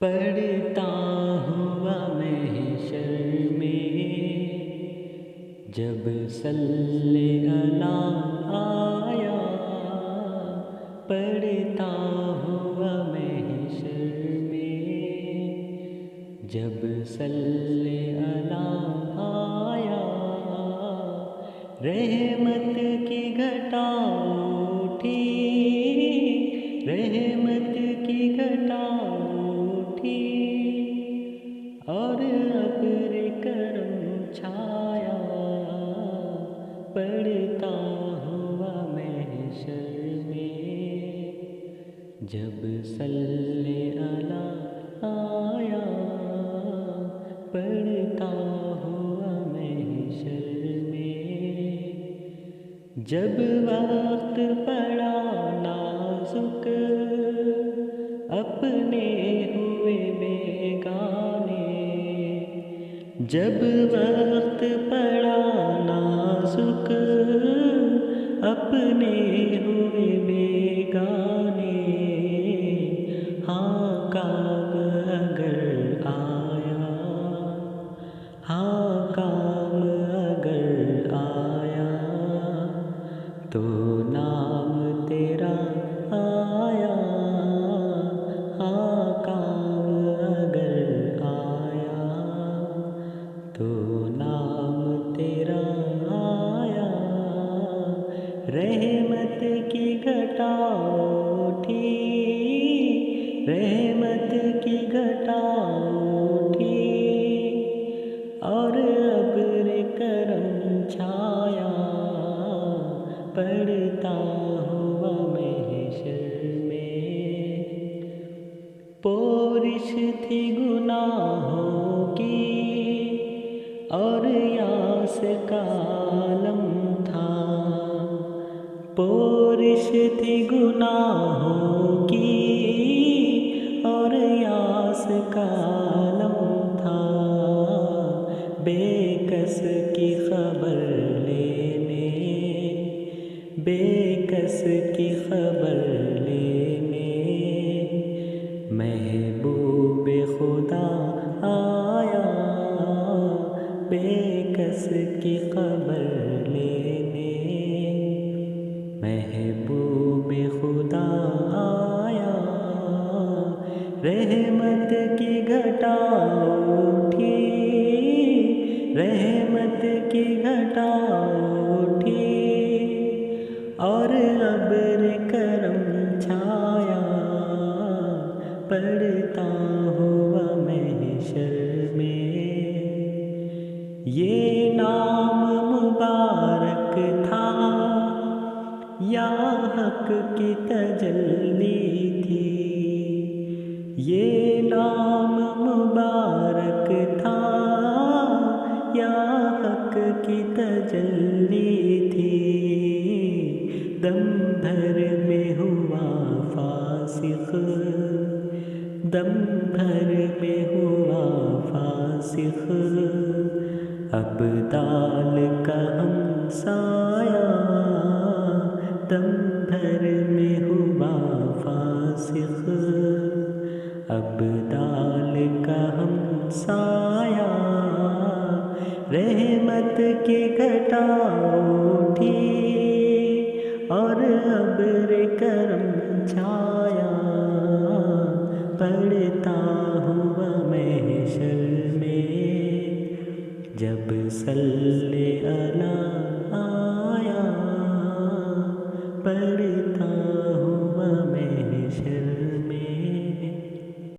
پڑھتا ہوا محشر میں جب صلی اللہ آیا، پڑھتا ہوا محشر میں جب صلی اللہ آیا، رحمت کی گھٹا اٹھی، رحمت کی گھٹا اٹھی اور ابر کرم چھایا، پڑھتا ہوا محشر میں جب صلی اللہ آیا، پڑھتا ہوا محشر میں جب وقت پڑا نازک، اپنے ہوئے بیگانے، جب وقت پڑا نازک، اپنے ہوئے بیگانے، ہاں کام اگر آیا، ہاں کام اگر آیا تو نام تیرا آیا، ہاں کام اگر آیا تو نام تیرا آیا، رحمت کی گھٹا اٹھی، رحمت کی گھٹا اٹھی اور ابر کرم چھایا، پڑھتا ہوا محشر میں پورش تھی گناہوں کی اور یاس کا عالم تھا، پورش تھی گناہوں کی اور یاس کا عالم تھا، بے کس کی خبر لینے، بے کس کی خبر لینے محبوب خدا آیا، بے کس کی خبر لینے محبوب خدا آیا، رحمت کی گھٹا اٹھی، رحمت کی گھٹا اٹھی اور ابر کرم چھایا، پڑھتا ہوا محشر میں یہ نام مبارک تھا یا حق کی تجلی تھی، یہ نام مبارک تھا یا حق کی تجلی تھی، دم بھر میں ہوا فاسق، دم بھر میں ہوا فاسق، ابدال کا ہمسایہ، دم بھر میں ہوا فاسق، ابدال کا ہمسایہ، رحمت کی گھٹا اٹھی اور ابر کرم چھایا، پڑھتا ہوا محشر میں جب صلی اللہ آیا،